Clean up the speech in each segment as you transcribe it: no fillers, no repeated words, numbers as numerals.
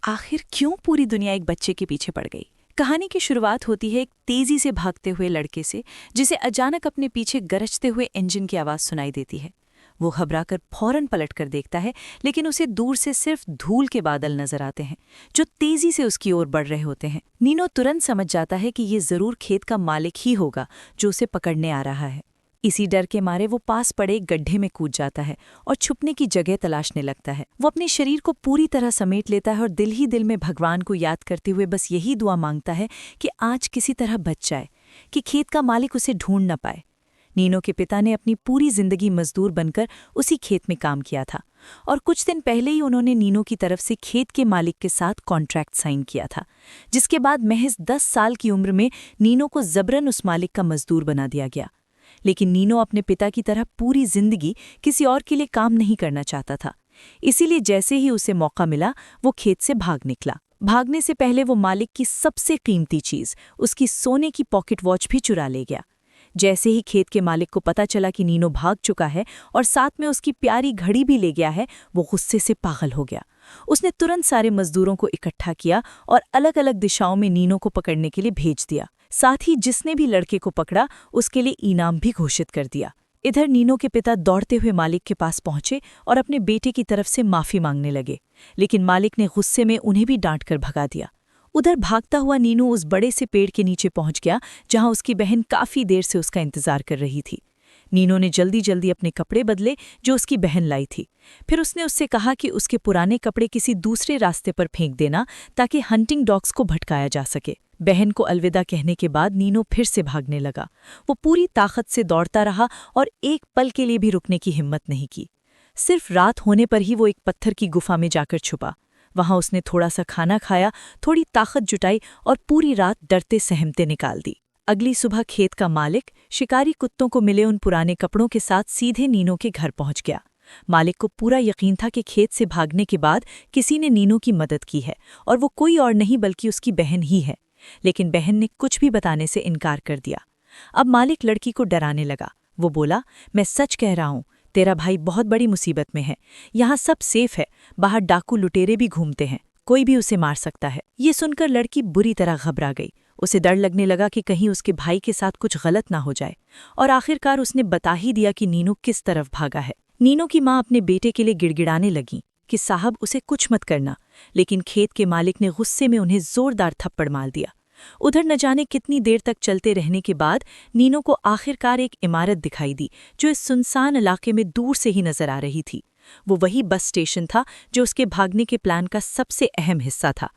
आखिर क्यों पूरी दुनिया एक बच्चे के पीछे पड़ गई। कहानी की शुरुआत होती है एक तेजी से भागते हुए लड़के से, जिसे अचानक अपने पीछे गरजते हुए इंजन की आवाज सुनाई देती है। वो घबराकर फौरन पलट कर देखता है, लेकिन उसे दूर से सिर्फ धूल के बादल नजर आते हैं जो तेजी से उसकी ओर बढ़ रहे होते हैं। नीनो तुरंत समझ जाता है कि ये जरूर खेत का मालिक ही होगा जो उसे पकड़ने आ रहा है। इसी डर के मारे वो पास पड़े एक गड्ढे में कूद जाता है और छुपने की जगह तलाशने लगता है। वो अपने शरीर को पूरी तरह समेट लेता है और दिल ही दिल में भगवान को याद करते हुए बस यही दुआ मांगता है कि आज किसी तरह बच जाए, कि खेत का मालिक उसे ढूंढ न पाए। नीनो के पिता ने अपनी पूरी जिंदगी मजदूर बनकर उसी खेत में काम किया था और कुछ दिन पहले ही उन्होंने नीनो की तरफ से खेत के मालिक के साथ कॉन्ट्रैक्ट साइन किया था, जिसके बाद महज 10 साल की उम्र में नीनो को जबरन उस मालिक का मजदूर बना दिया गया। लेकिन नीनो अपने पिता की तरह पूरी जिंदगी किसी और के लिए काम नहीं करना चाहता था। इसीलिए जैसे ही उसे मौका मिला वो खेत से भाग निकला। भागने से पहले वो मालिक की सबसे कीमती चीज, उसकी सोने की पॉकेट वॉच भी चुरा ले गया। जैसे ही खेत के मालिक को पता चला कि नीनो भाग चुका है और साथ में उसकी प्यारी घड़ी भी ले गया है, वो गुस्से से पागल हो गया। उसने तुरंत सारे मजदूरों को इकट्ठा किया और अलग अलग दिशाओं में नीनो को पकड़ने के लिए भेज दिया। साथ ही जिसने भी लड़के को पकड़ा उसके लिए इनाम भी घोषित कर दिया। इधर नीनो के पिता दौड़ते हुए मालिक के पास पहुंचे और अपने बेटे की तरफ से माफी मांगने लगे, लेकिन मालिक ने गुस्से में उन्हें भी डांट कर भगा दिया। उधर भागता हुआ नीनू उस बड़े से पेड़ के नीचे पहुंच गया जहां उसकी बहन काफी देर से उसका इंतजार कर रही थी। नीनो ने जल्दी जल्दी अपने कपड़े बदले जो उसकी बहन लाई थी। फिर उसने उससे कहा कि उसके पुराने कपड़े किसी दूसरे रास्ते पर फेंक देना ताकि हंटिंग डॉग्स को भटकाया जा सके। बहन को अलविदा कहने के बाद नीनो फिर से भागने लगा। वो पूरी ताकत से दौड़ता रहा और एक पल के लिए भी रुकने की हिम्मत नहीं की। सिर्फ रात होने पर ही वो एक पत्थर की गुफा में जाकर छुपा। वहां उसने थोड़ा सा खाना खाया, थोड़ी ताकत जुटाई और पूरी रात डरते सहमते निकाल दी। अगली सुबह खेत का मालिक शिकारी कुत्तों को मिले उन पुराने कपड़ों के साथ सीधे नीनो के घर पहुंच गया। मालिक को पूरा यकीन था कि खेत से भागने के बाद किसी ने नीनो की मदद की है और वो कोई और नहीं बल्कि उसकी बहन ही है। लेकिन बहन ने कुछ भी बताने से इनकार कर दिया। अब मालिक लड़की को डराने लगा। वो बोला, मैं सच कह रहा हूँ, तेरा भाई बहुत बड़ी मुसीबत में है। यहाँ सब सेफ है, बाहर डाकू लुटेरे भी घूमते हैं, कोई भी उसे मार सकता है। ये सुनकर लड़की बुरी तरह घबरा गई। उसे डर लगने लगा कि कहीं उसके भाई के साथ कुछ गलत ना हो जाए, और आखिरकार उसने बता ही दिया कि नीनो किस तरफ भागा है। नीनो की माँ अपने बेटे के लिए गिड़गिड़ाने लगी कि साहब उसे कुछ मत करना, लेकिन खेत के मालिक ने गुस्से में उन्हें जोरदार थप्पड़ मार दिया। उधर न जाने कितनी देर तक चलते रहने के बाद नीनो को आखिरकार एक इमारत दिखाई दी जो इस सुनसान इलाके में दूर से ही नजर आ रही थी। वो वही बस स्टेशन था जो उसके भागने के प्लान का सबसे अहम हिस्सा था।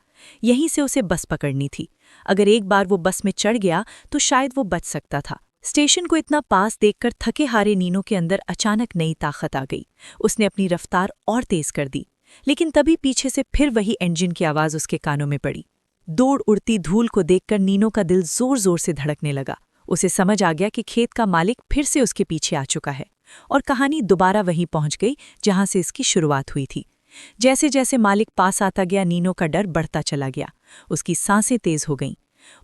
यहीं से उसे बस पकड़नी थी। अगर एक बार वो बस में चढ़ गया तो शायद वो बच सकता था। स्टेशन को इतना पास देखकर थके हारे नीनो के अंदर अचानक नई ताकत आ गई। उसने अपनी रफ्तार और तेज कर दी, लेकिन तभी पीछे से फिर वही इंजन की आवाज उसके कानों में पड़ी। दौड़ उड़ती धूल को देखकर नीनो का दिल जोर जोर से धड़कने लगा। उसे समझ आ गया कि खेत का मालिक फिर से उसके पीछे आ चुका है और कहानी दोबारा वहीं पहुंच गई जहां से इसकी शुरुआत हुई थी। जैसे जैसे मालिक पास आता गया, नीनो का डर बढ़ता चला गया। उसकी सांसें तेज हो गईं।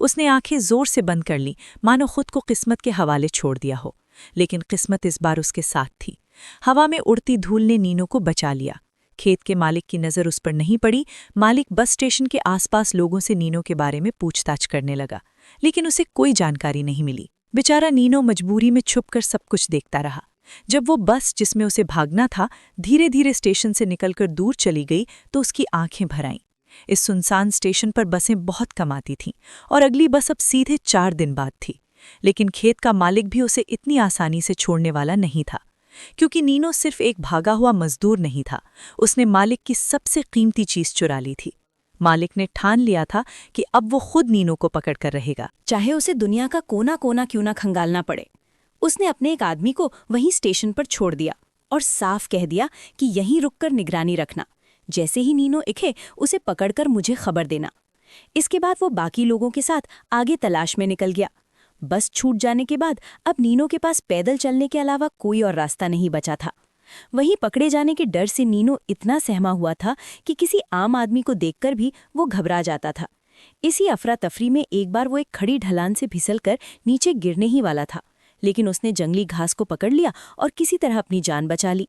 उसने आंखें जोर से बंद कर ली, मानो खुद को किस्मत के हवाले छोड़ दिया हो। लेकिन किस्मत इस बार उसके साथ थी। हवा में उड़ती धूल ने नीनो को बचा लिया। खेत के मालिक की नज़र उस पर नहीं पड़ी। मालिक बस स्टेशन के आसपास लोगों से नीनो के बारे में पूछताछ करने लगा, लेकिन उसे कोई जानकारी नहीं मिली। बेचारा नीनो मजबूरी में छुपकर सब कुछ देखता रहा। जब वो बस जिसमें उसे भागना था धीरे धीरे स्टेशन से निकलकर दूर चली गई तो उसकी आंखें भर आईं। इस सुनसान स्टेशन पर बसें बहुत कम आती थीं और अगली बस अब सीधे 4 दिन बाद थी। लेकिन खेत का मालिक भी उसे इतनी आसानी से छोड़ने वाला नहीं था, क्योंकि नीनो सिर्फ एक भागा हुआ मजदूर नहीं था, उसने मालिक की सबसे कीमती चीज चुरा ली थी। मालिक ने ठान लिया था कि अब वो खुद नीनो को पकड़ कर रहेगा, चाहे उसे दुनिया का कोना कोना क्यों ना खंगालना पड़े। उसने अपने एक आदमी को वहीं स्टेशन पर छोड़ दिया और साफ कह दिया कि यहीं रुककर निगरानी रखना। जैसे ही नीनो दिखे उसे पकड़कर मुझे खबर देना। इसके बाद वो बाकी लोगों के साथ आगे तलाश में निकल गया। बस छूट जाने के बाद अब नीनो के पास पैदल चलने के अलावा कोई और रास्ता नहीं बचा था। वहीं पकड़े जाने के डर से नीनो इतना सहमा हुआ था कि किसी आम आदमी को देखकर भी वो घबरा जाता था। इसी अफरा तफरी में एक बार वो एक खड़ी ढलान से फिसलकर नीचे गिरने ही वाला था, लेकिन उसने जंगली घास को पकड़ लिया और किसी तरह अपनी जान बचा ली।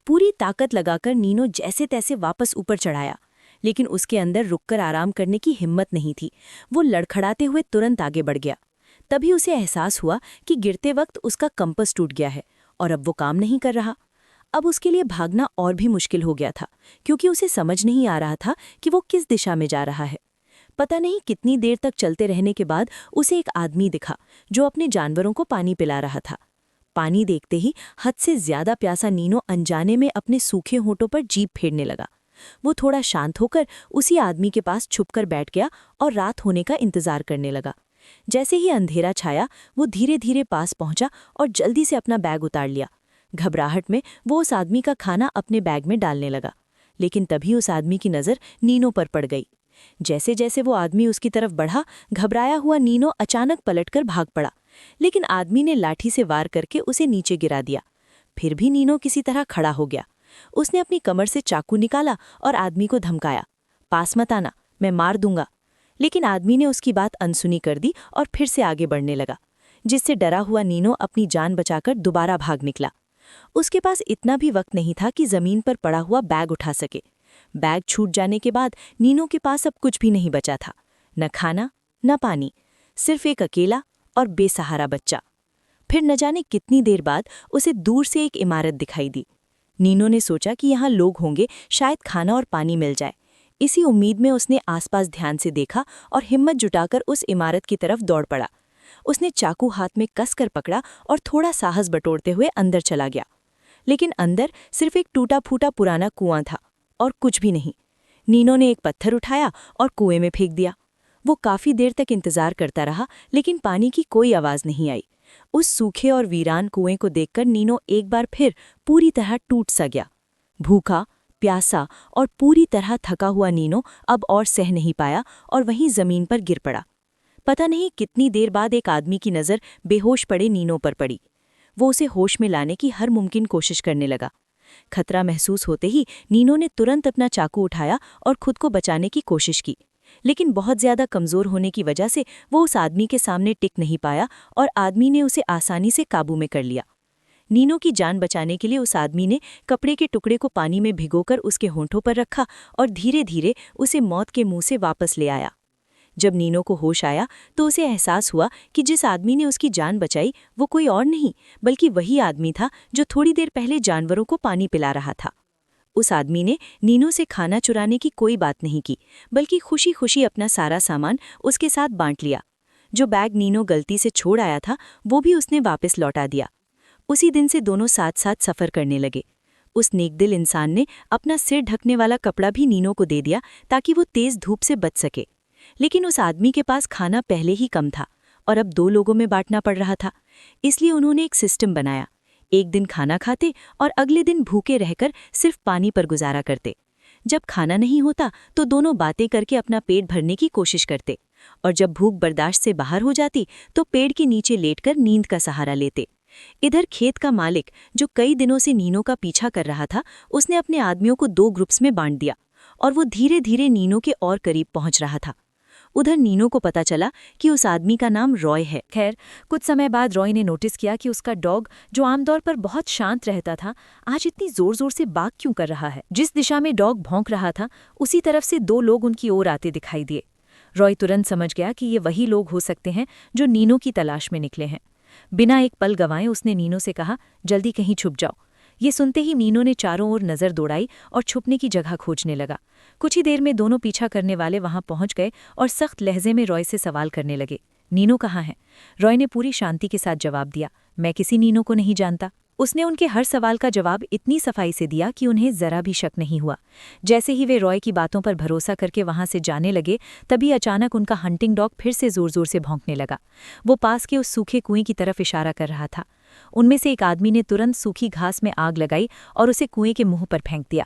पूरी ताकत लगाकर नीनो जैसे तैसे वापस ऊपर चढ़ाया। लेकिन उसके अंदर रुककर आराम करने की हिम्मत नहीं थी। वो लड़खड़ाते हुए तुरंत आगे बढ़ गया। तभी उसे एहसास हुआ कि गिरते वक्त उसका कंपास टूट गया है और अब वो काम नहीं कर रहा। अब उसके लिए भागना और भी मुश्किल हो गया था, क्योंकि उसे समझ नहीं आ रहा था कि वो किस दिशा में जा रहा है। पता नहीं कितनी देर तक चलते रहने के बाद उसे एक आदमी दिखा जो अपने जानवरों को पानी पिला रहा था। पानी देखते ही हद से ज्यादा प्यासा नीनो अनजाने में अपने सूखे होंठों पर जीभ फेरने लगा। वो थोड़ा शांत होकर उसी आदमी के पास छुपकर बैठ गया और रात होने का इंतजार करने लगा। जैसे ही अंधेरा छाया, वो धीरे धीरे पास पहुंचा और जल्दी से अपना बैग उतार लिया। घबराहट में वो उस आदमी का खाना अपने बैग में डालने लगा, लेकिन तभी उस आदमी की नज़र नीनो पर पड़ गई। जैसे जैसे वो आदमी उसकी तरफ बढ़ा, घबराया हुआ नीनो अचानक पलटकर भाग पड़ा, लेकिन आदमी ने लाठी से वार करके उसे नीचे गिरा दिया। फिर भी नीनो किसी तरह खड़ा हो गया। उसने अपनी कमर से चाकू निकाला और आदमी को धमकाया, पास मत आना, मैं मार दूंगा। लेकिन आदमी ने उसकी बात अनसुनी कर दी और फिर से आगे बढ़ने लगा, जिससे डरा हुआ नीनो अपनी जान बचाकर दोबारा भाग निकला। उसके पास इतना भी वक्त नहीं था कि जमीन पर पड़ा हुआ बैग उठा सके। बैग छूट जाने के बाद नीनो के पास अब कुछ भी नहीं बचा था, न खाना न पानी, सिर्फ एक अकेला और बेसहारा बच्चा। फिर न जाने कितनी देर बाद उसे दूर से एक इमारत दिखाई दी। नीनो ने सोचा कि यहाँ लोग होंगे, शायद खाना और पानी मिल जाए। इसी उम्मीद में उसने आसपास ध्यान से देखा और हिम्मत जुटाकर उस इमारत की तरफ दौड़ पड़ा। उसने चाकू हाथ में कसकर पकड़ा और थोड़ा साहस बटोरते हुए अंदर चला गया। लेकिन अंदर सिर्फ एक टूटा फूटा पुराना कुआं था और कुछ भी नहीं। नीनो ने एक पत्थर उठाया और कुएं में फेंक दिया। वो काफी देर तक इंतजार करता रहा, लेकिन पानी की कोई आवाज नहीं आई। उस सूखे और वीरान कुएं को देखकर नीनो एक बार फिर पूरी तरह टूट सा गया। भूखा, प्यासा और पूरी तरह थका हुआ नीनो अब और सह नहीं पाया और वहीं जमीन पर गिर पड़ा। पता नहीं कितनी देर बाद एक आदमी की नज़र बेहोश पड़े नीनो पर पड़ी। वो उसे होश में लाने की हर मुमकिन कोशिश करने लगा। खतरा महसूस होते ही नीनो ने तुरंत अपना चाकू उठाया और खुद को बचाने की कोशिश की, लेकिन बहुत ज्यादा कमजोर होने की वजह से वो उस आदमी के सामने टिक नहीं पाया और आदमी ने उसे आसानी से काबू में कर लिया। नीनो की जान बचाने के लिए उस आदमी ने कपड़े के टुकड़े को पानी में भिगोकर उसके होंठों पर रखा और धीरे धीरे उसे मौत के मुंह से वापस ले आया। जब नीनो को होश आया तो उसे एहसास हुआ कि जिस आदमी ने उसकी जान बचाई वो कोई और नहीं बल्कि वही आदमी था जो थोड़ी देर पहले जानवरों को पानी पिला रहा था। उस आदमी ने नीनो से खाना चुराने की कोई बात नहीं की, बल्कि खुशी खुशी अपना सारा सामान उसके साथ बांट लिया। जो बैग नीनो गलती से छोड़ आया था वो भी उसने वापस लौटा दिया। उसी दिन से दोनों साथ साथ सफ़र करने लगे। उस नेकदिल इंसान ने अपना सिर ढकने वाला कपड़ा भी नीनो को दे दिया ताकि वो तेज धूप से बच सके। लेकिन उस आदमी के पास खाना पहले ही कम था और अब 2 लोगों में बांटना पड़ रहा था। इसलिए उन्होंने एक सिस्टम बनाया। एक दिन खाना खाते और अगले दिन भूखे रहकर सिर्फ पानी पर गुजारा करते। जब खाना नहीं होता तो दोनों बातें करके अपना पेट भरने की कोशिश करते, और जब भूख बर्दाश्त से बाहर हो जाती तो पेड़ के नीचे लेटकर नींद का सहारा लेते। इधर खेत का मालिक, जो कई दिनों से नीनो का पीछा कर रहा था, उसने अपने आदमियों को 2 ग्रुप्स में बांट दिया और वो धीरे धीरे नीनो के और करीब पहुंच रहा था। उधर नीनो को पता चला कि उस आदमी का नाम रॉय है। खैर, कुछ समय बाद रॉय ने नोटिस किया कि उसका डॉग, जो आमतौर पर बहुत शांत रहता था, आज इतनी जोर जोर से बाग क्यों कर रहा है। जिस दिशा में डॉग भौंक रहा था उसी तरफ से 2 लोग उनकी ओर आते दिखाई दिए। रॉय तुरंत समझ गया कि ये वही लोग हो सकते हैं जो नीनो की तलाश में निकले हैं। बिना एक पल गंवाए उसने नीनो से कहा, जल्दी कहीं छुप जाओ। ये सुनते ही नीनो ने चारों ओर नज़र दौड़ाई और छुपने की जगह खोजने लगा। कुछ ही देर में दोनों पीछा करने वाले वहां पहुंच गए और सख्त लहजे में रॉय से सवाल करने लगे, नीनो कहाँ है? रॉय ने पूरी शांति के साथ जवाब दिया, मैं किसी नीनो को नहीं जानता। उसने उनके हर सवाल का जवाब इतनी सफाई से दिया कि उन्हें जरा भी शक नहीं हुआ। जैसे ही वे रॉय की बातों पर भरोसा करके वहां से जाने लगे, तभी अचानक उनका हंटिंग डॉग फिर से जोर जोर से भौंकने लगा। वो पास के उस सूखे कुएं की तरफ इशारा कर रहा था। उनमें से एक आदमी ने तुरंत सूखी घास में आग लगाई और उसे कुएं के मुंह पर फेंक दिया।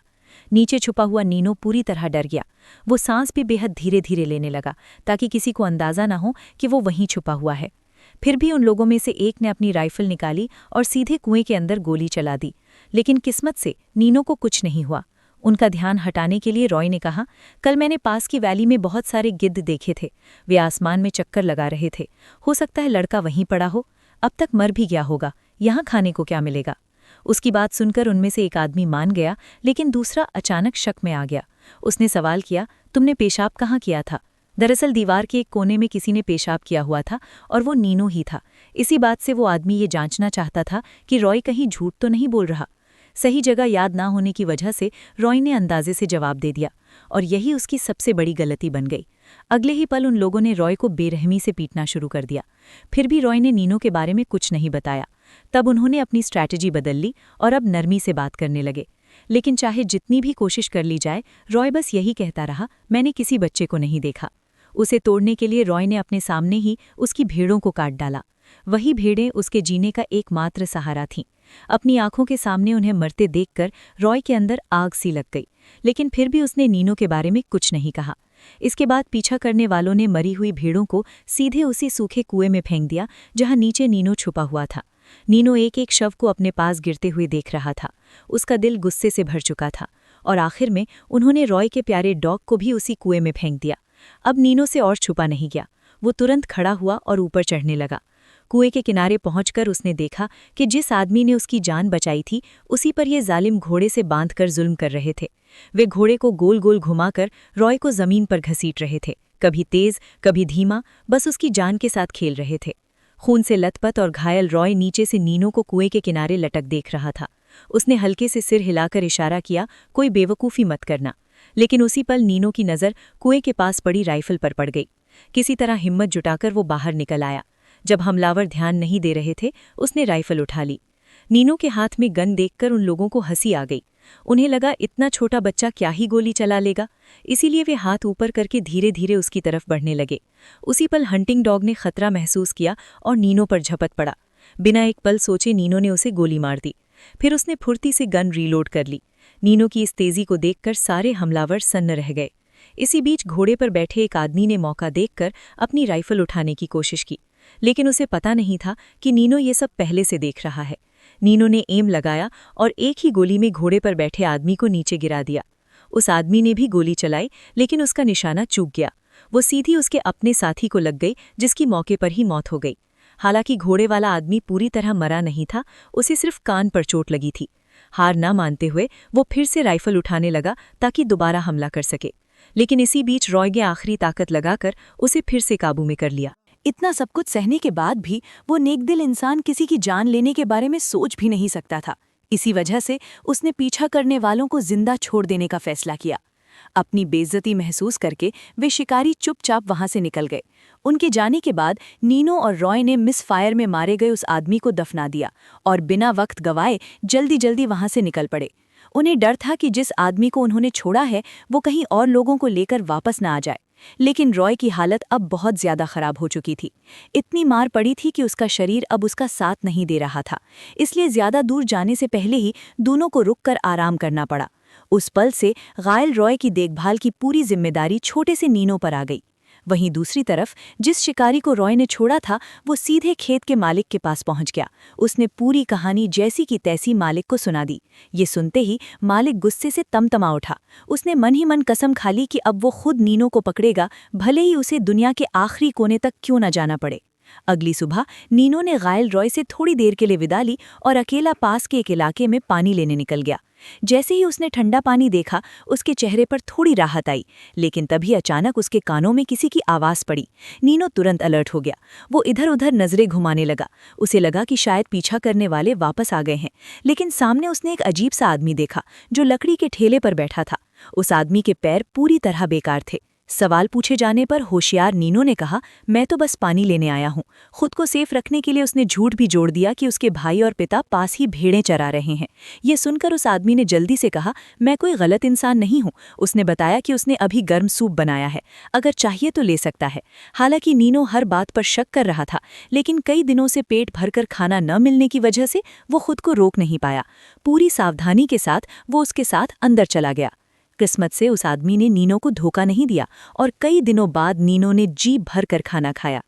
नीचे छुपा हुआ नीनो पूरी तरह डर गया। वो सांस भी बेहद धीरे धीरे लेने लगा ताकि किसी को अंदाजा न हो कि वो वहीं छुपा हुआ है। फिर भी उन लोगों में से एक ने अपनी राइफल निकाली और सीधे कुएं के अंदर गोली चला दी, लेकिन किस्मत से नीनो को कुछ नहीं हुआ। उनका ध्यान हटाने के लिए रॉय ने कहा, कल मैंने पास की वैली में बहुत सारे गिद्ध देखे थे। वे आसमान में चक्कर लगा रहे थे। हो सकता है लड़का वहीं पड़ा हो, अब तक मर भी गया होगा। यहाँ खाने को क्या मिलेगा? उसकी बात सुनकर उनमें से एक आदमी मान गया, लेकिन दूसरा अचानक शक में आ गया। उसने सवाल किया, तुमने पेशाब कहाँ किया था? दरअसल दीवार के एक कोने में किसी ने पेशाब किया हुआ था और वो नीनो ही था। इसी बात से वो आदमी ये जांचना चाहता था कि रॉय कहीं झूठ तो नहीं बोल रहा। सही जगह याद ना होने की वजह से रॉय ने अंदाजे से जवाब दे दिया और यही उसकी सबसे बड़ी गलती बन गई। अगले ही पल उन लोगों ने रॉय को बेरहमी से पीटना शुरू कर दिया। फिर भी रॉय ने नीनो के बारे में कुछ नहीं बताया। तब उन्होंने अपनी स्ट्रैटेजी बदल ली और अब नरमी से बात करने लगे। लेकिन चाहे जितनी भी कोशिश कर ली जाए, रॉय बस यही कहता रहा, मैंने किसी बच्चे को नहीं देखा। उसे तोड़ने के लिए रॉय ने अपने सामने ही उसकी भेड़ों को काट डाला। वही भेड़ें उसके जीने का एकमात्र सहारा थीं। अपनी आंखों के सामने उन्हें मरते देखकर रॉय के अंदर आग सी लग गई, लेकिन फिर भी उसने नीनो के बारे में कुछ नहीं कहा। इसके बाद पीछा करने वालों ने मरी हुई भेड़ों को सीधे उसी सूखे कुएं में फेंक दिया जहां नीचे नीनो छुपा हुआ था। नीनो एक एक शव को अपने पास गिरते हुए देख रहा था। उसका दिल गुस्से से भर चुका था और आखिर में उन्होंने रॉय के प्यारे डॉग को भी उसी कुएं में फेंक दिया। अब नीनो से और छुपा नहीं गया। वो तुरंत खड़ा हुआ और ऊपर चढ़ने लगा। कुएं के किनारे पहुंचकर उसने देखा कि जिस आदमी ने उसकी जान बचाई थी उसी पर ये जालिम घोड़े से बांधकर जुल्म कर रहे थे। वे घोड़े को गोल गोल घुमाकर रॉय को जमीन पर घसीट रहे थे, कभी तेज कभी धीमा, बस उसकी जान के साथ खेल रहे थे। खून से लथपथ और घायल रॉय नीचे से नीनो को कुएं के किनारे लटक देख रहा था। उसने हल्के से सिर हिलाकर इशारा किया, कोई बेवकूफ़ी मत करना। लेकिन उसी पल नीनो की नज़र कुएं के पास पड़ी राइफल पर पड़ गई। किसी तरह हिम्मत जुटाकर वो बाहर निकल आया। जब हमलावर ध्यान नहीं दे रहे थे, उसने राइफल उठा ली। नीनो के हाथ में गन देखकर उन लोगों को हंसी आ गई। उन्हें लगा इतना छोटा बच्चा क्या ही गोली चला लेगा, इसीलिए वे हाथ ऊपर करके धीरे धीरे उसकी तरफ बढ़ने लगे। उसी पल हंटिंग डॉग ने खतरा महसूस किया और नीनो पर झपट पड़ा। बिना एक पल सोचे नीनो ने उसे गोली मार दी। फिर उसने फुर्ती से गन रीलोड कर ली। नीनो की इस तेजी को देखकर सारे हमलावर सन्न रह गए। इसी बीच घोड़े पर बैठे एक आदमी ने मौका देखकर अपनी राइफल उठाने की कोशिश की, लेकिन उसे पता नहीं था कि नीनो ये सब पहले से देख रहा है। नीनो ने एम लगाया और एक ही गोली में घोड़े पर बैठे आदमी को नीचे गिरा दिया। उस आदमी ने भी गोली चलाई, लेकिन उसका निशाना चूक गया। वो सीधी उसके अपने साथी को लग गई, जिसकी मौके पर ही मौत हो गई। हालांकि घोड़े वाला आदमी पूरी तरह मरा नहीं था, उसे सिर्फ कान पर चोट लगी थी। हार ना मानते हुए वो फिर से राइफल उठाने लगा ताकि दोबारा हमला कर सके, लेकिन इसी बीच रॉय ने आखिरी ताकत लगाकर उसे फिर से काबू में कर लिया। इतना सब कुछ सहने के बाद भी वो नेकदिल इंसान किसी की जान लेने के बारे में सोच भी नहीं सकता था। इसी वजह से उसने पीछा करने वालों को जिंदा छोड़ देने का फैसला किया। अपनी बेइज्जती महसूस करके वे शिकारी चुपचाप वहां से निकल गए। उनके जाने के बाद नीनो और रॉय ने मिस फायर में मारे गए उस आदमी को दफना दिया और बिना वक्त गवाए जल्दी जल्दी वहां से निकल पड़े। उन्हें डर था कि जिस आदमी को उन्होंने छोड़ा है वो कहीं और लोगों को लेकर वापस न आ जाए। लेकिन रॉय की हालत अब बहुत ज्यादा खराब हो चुकी थी। इतनी मार पड़ी थी कि उसका शरीर अब उसका साथ नहीं दे रहा था, इसलिए ज्यादा दूर जाने से पहले ही दोनों को रुककर आराम करना पड़ा। उस पल से घायल रॉय की देखभाल की पूरी जिम्मेदारी छोटे से नीनो पर आ गई। वहीं दूसरी तरफ जिस शिकारी को रॉय ने छोड़ा था वो सीधे खेत के मालिक के पास पहुंच गया। उसने पूरी कहानी जैसी की तैसी मालिक को सुना दी। ये सुनते ही मालिक गुस्से से तमतमा उठा। उसने मन ही मन कसम खा ली कि अब वो खुद नीनो को पकड़ेगा, भले ही उसे दुनिया के आखिरी कोने तक क्यों न जाना पड़े। अगली सुबह नीनो ने घायल रॉय से थोड़ी देर के लिए विदा ली और अकेला पास के एक इलाके में पानी लेने निकल गया। जैसे ही उसने ठंडा पानी देखा, उसके चेहरे पर थोड़ी राहत आई, लेकिन तभी अचानक उसके कानों में किसी की आवाज़ पड़ी। नीनो तुरंत अलर्ट हो गया। वो इधर उधर नजरें घुमाने लगा। उसे लगा कि शायद पीछा करने वाले वापस आ गए हैं, लेकिन सामने उसने एक अजीब सा आदमी देखा जो लकड़ी के ठेले पर बैठा था। उस आदमी के पैर पूरी तरह बेकार थे। सवाल पूछे जाने पर होशियार नीनो ने कहा, मैं तो बस पानी लेने आया हूँ। खुद को सेफ रखने के लिए उसने झूठ भी जोड़ दिया कि उसके भाई और पिता पास ही भेड़ें चरा रहे हैं। ये सुनकर उस आदमी ने जल्दी से कहा, मैं कोई गलत इंसान नहीं हूँ। उसने बताया कि उसने अभी गर्म सूप बनाया है, अगर चाहिए तो ले सकता है। हालांकि नीनो हर बात पर शक कर रहा था, लेकिन कई दिनों से पेट भरकर खाना न मिलने की वजह से वो खुद को रोक नहीं पाया। पूरी सावधानी के साथ वो उसके साथ अंदर चला गया। किस्मत से उस आदमी ने नीनो को धोखा नहीं दिया और कई दिनों बाद नीनो ने जी भर कर खाना खाया।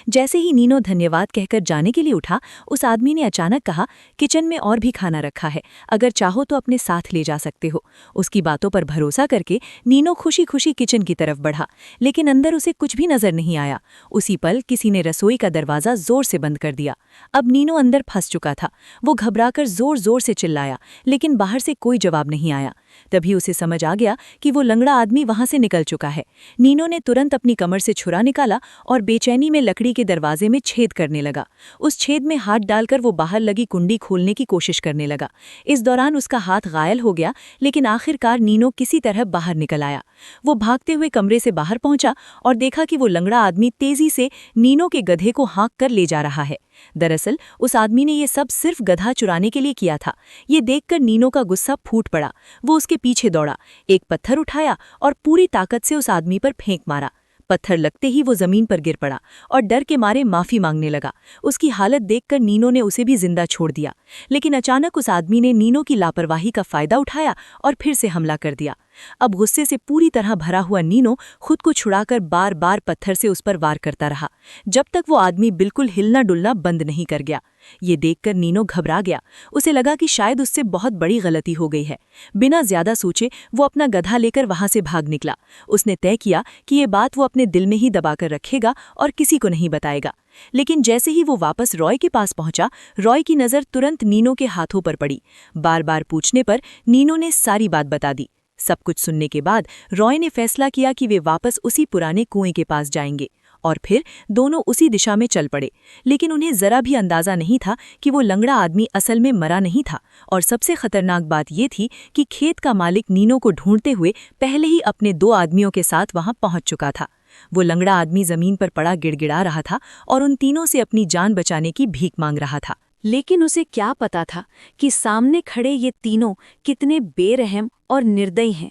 जैसे ही नीनो धन्यवाद कहकर जाने के लिए उठा, उस आदमी ने अचानक कहा, किचन में और भी खाना रखा है, अगर चाहो तो अपने साथ ले जा सकते हो। उसकी बातों पर भरोसा करके नीनो खुशी खुशी किचन की तरफ बढ़ा, लेकिन अंदर उसे कुछ भी नजर नहीं आया। उसी पल किसी ने रसोई का दरवाजा जोर से बंद कर दिया। अब नीनो अंदर फंस चुका था। वो घबराकर जोर जोर से चिल्लाया, लेकिन बाहर से कोई जवाब नहीं आया। तभी उसे समझ आ गया कि वो लंगड़ा आदमी वहां से निकल चुका है। नीनो ने तुरंत अपनी कमर से छुरा निकाला और बेचैनी में लकड़ी के दरवाजे में छेद करने लगा। उस छेद में हाथ डालकर वो बाहर लगी कुंडी खोलने की कोशिश करने लगा। इस दौरान उसका हाथ घायल हो गया, लेकिन आखिरकार नीनो किसी तरह बाहर निकल आया। वो भागते हुए कमरे से बाहर पहुंचा और देखा कि वो लंगड़ा आदमी तेजी से नीनो के गधे को हाँक कर ले जा रहा है। दरअसल उस आदमी ने ये सब सिर्फ गधा चुराने के लिए किया था। ये देखकर नीनो का गुस्सा फूट पड़ा। वो उसके पीछे दौड़ा, एक पत्थर उठाया और पूरी ताकत से उस आदमी पर फेंक मारा। पत्थर लगते ही वो जमीन पर गिर पड़ा और डर के मारे माफी मांगने लगा। उसकी हालत देखकर नीनो ने उसे भी जिंदा छोड़ दिया, लेकिन अचानक उस आदमी ने नीनो की लापरवाही का फायदा उठाया और फिर से हमला कर दिया। अब गुस्से से पूरी तरह भरा हुआ नीनो खुद को छुड़ाकर बार बार पत्थर से उस पर वार करता रहा, जब तक वो आदमी बिल्कुल हिलना डुलना बंद नहीं कर गया। ये देखकर नीनो घबरा गया। उसे लगा कि शायद उससे बहुत बड़ी गलती हो गई है। बिना ज्यादा सोचे वो अपना गधा लेकर वहां से भाग निकला। उसने तय किया कि ये बात वो अपने दिल में ही दबाकर रखेगा और किसी को नहीं बताएगा। लेकिन जैसे ही वो वापस रॉय के पास पहुंचा, रॉय की नज़र तुरंत नीनो के हाथों पर पड़ी। बार बार पूछने पर नीनो ने सारी बात बता दी। सब कुछ सुनने के बाद रॉय ने फैसला किया कि वे वापस उसी पुराने कुएं के पास जाएंगे और फिर दोनों उसी दिशा में चल पड़े। लेकिन उन्हें जरा भी अंदाजा नहीं था कि वो लंगड़ा आदमी असल में मरा नहीं था, और सबसे खतरनाक बात ये थी कि खेत का मालिक नीनो को ढूंढते हुए पहले ही अपने 2 आदमियों के साथ वहां पहुंच चुका था। वो लंगड़ा आदमी जमीन पर पड़ा गिड़गिड़ा रहा था और उन तीनों से अपनी जान बचाने की भीख मांग रहा था। लेकिन उसे क्या पता था कि सामने खड़े ये तीनों कितने बेरहम और निर्दयी हैं।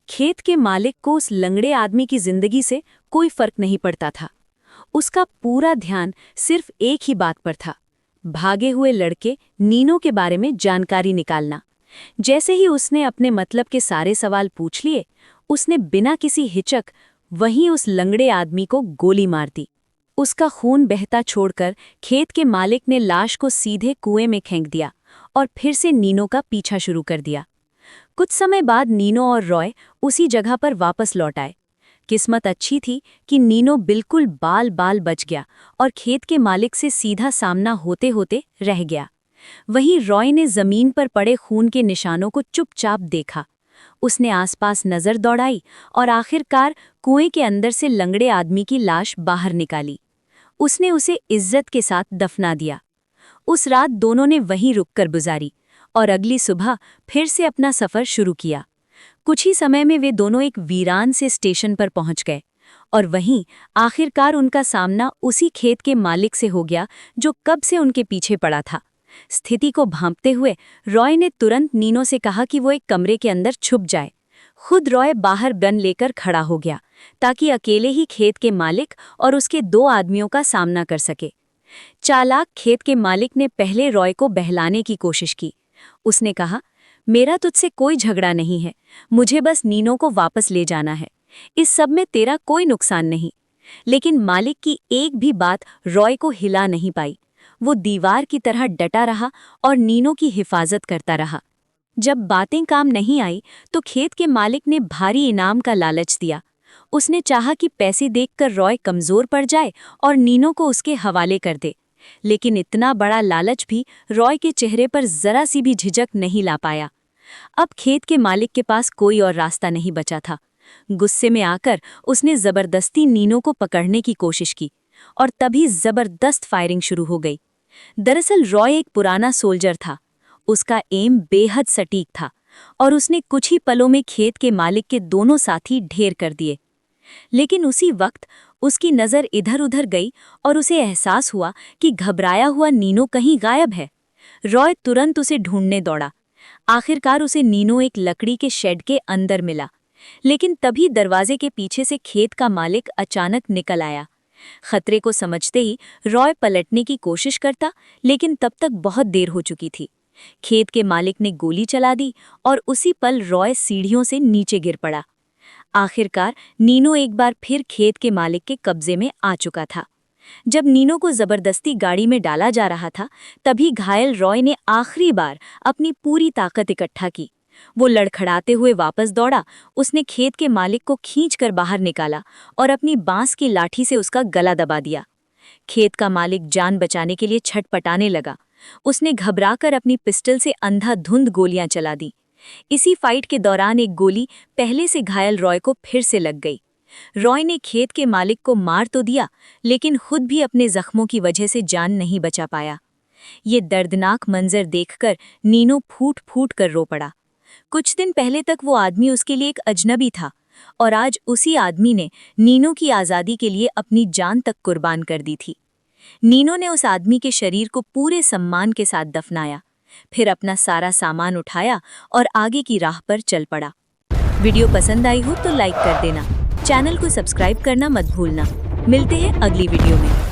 खेत के मालिक को उस लंगड़े आदमी की जिंदगी से कोई फर्क नहीं पड़ता था। उसका पूरा ध्यान सिर्फ एक ही बात पर था, भागे हुए लड़के नीनो के बारे में जानकारी निकालना। जैसे ही उसने अपने मतलब के सारे सवाल पूछ लिए, उसने बिना किसी हिचक वहीं उस लंगड़े आदमी को गोली मार दी। उसका खून बहता छोड़कर खेत के मालिक ने लाश को सीधे कुएं में फेंक दिया और फिर से नीनो का पीछा शुरू कर दिया। कुछ समय बाद नीनो और रॉय उसी जगह पर वापस लौट आए। किस्मत अच्छी थी कि नीनो बिल्कुल बाल बाल बच गया और खेत के मालिक से सीधा सामना होते होते रह गया। वहीं रॉय ने जमीन पर पड़े खून के निशानों को चुपचाप देखा। उसने आसपास नजर दौड़ाई और आखिरकार कुएं के अंदर से लंगड़े आदमी की लाश बाहर निकाली। उसने उसे इज्जत के साथ दफना दिया। उस रात दोनों ने वहीं रुककर गुजारी और अगली सुबह फिर से अपना सफर शुरू किया। कुछ ही समय में वे दोनों एक वीरान से स्टेशन पर पहुंच गए और वहीं आखिरकार उनका सामना उसी खेत के मालिक से हो गया जो कब से उनके पीछे पड़ा था। स्थिति को भांपते हुए रॉय ने तुरंत नीनो से कहा कि वो एक कमरे के अंदर छुप जाए। खुद रॉय बाहर गन लेकर खड़ा हो गया ताकि अकेले ही खेत के मालिक और उसके 2 आदमियों का सामना कर सके। चालाक खेत के मालिक ने पहले रॉय को बहलाने की कोशिश की। उसने कहा, मेरा तुझसे कोई झगड़ा नहीं है, मुझे बस नीनो को वापस ले जाना है, इस सब में तेरा कोई नुकसान नहीं। लेकिन मालिक की एक भी बात रॉय को हिला नहीं पाई। वो दीवार की तरह डटा रहा और नीनो की हिफाजत करता रहा। जब बातें काम नहीं आई तो खेत के मालिक ने भारी इनाम का लालच दिया। उसने चाहा कि पैसे देखकर रॉय कमजोर पड़ जाए और नीनो को उसके हवाले कर दे, लेकिन इतना बड़ा लालच भी रॉय के चेहरे पर जरा सी भी झिझक नहीं ला पाया। अब खेत के मालिक के पास कोई और रास्ता नहीं बचा था। गुस्से में आकर उसने जबरदस्ती नीनो को पकड़ने की कोशिश की और तभी जबरदस्त फायरिंग शुरू हो गई। दरअसल रॉय एक पुराना सोल्जर था। उसका एम बेहद सटीक था और उसने कुछ ही पलों में खेत के मालिक के दोनों साथी ढेर कर दिए। लेकिन उसी वक्त उसकी नज़र इधर-उधर गई और उसे एहसास हुआ कि घबराया हुआ नीनो कहीं गायब है। रॉय तुरंत उसे ढूंढने दौड़ा। आखिरकार उसे नीनो एक लकड़ी के शेड के अंदर मिला, लेकिन तभी दरवाजे के पीछे से खेत का मालिक अचानक निकल आया। खतरे को समझते ही रॉय पलटने की कोशिश करता, लेकिन तब तक बहुत देर हो चुकी थी। खेत के मालिक ने गोली चला दी और उसी पल रॉय सीढ़ियों से नीचे गिर पड़ा। आखिरकार नीनो एक बार फिर खेत के मालिक के कब्जे में आ चुका था। जब नीनो को जबरदस्ती गाड़ी में डाला जा रहा था, तभी घायल रॉय ने आखिरी बार अपनी पूरी ताकत इकट्ठा की। वो लड़खड़ाते हुए वापस दौड़ा। उसने खेत के मालिक को खींचकर बाहर निकाला और अपनी बांस की लाठी से उसका गला दबा दिया। खेत का मालिक जान बचाने के लिए छटपटाने लगा। उसने घबराकर अपनी पिस्टल से अंधाधुंध गोलियां चला दी। इसी फाइट के दौरान एक गोली पहले से घायल रॉय को फिर से लग गई। रॉय ने खेत के मालिक को मार तो दिया, लेकिन खुद भी अपने जख्मों की वजह से जान नहीं बचा पाया। ये दर्दनाक मंजर देखकर नीनो फूट फूट कर रो पड़ा। कुछ दिन पहले तक वो आदमी उसके लिए एक अजनबी था, और आज उसी आदमी ने नीनो की आज़ादी के लिए अपनी जान तक कुर्बान कर दी थी। नीनो ने उस आदमी के शरीर को पूरे सम्मान के साथ दफनाया, फिर अपना सारा सामान उठाया और आगे की राह पर चल पड़ा। वीडियो पसंद आई हो तो लाइक कर देना, चैनल को सब्सक्राइब करना मत भूलना। मिलते हैं अगली वीडियो में।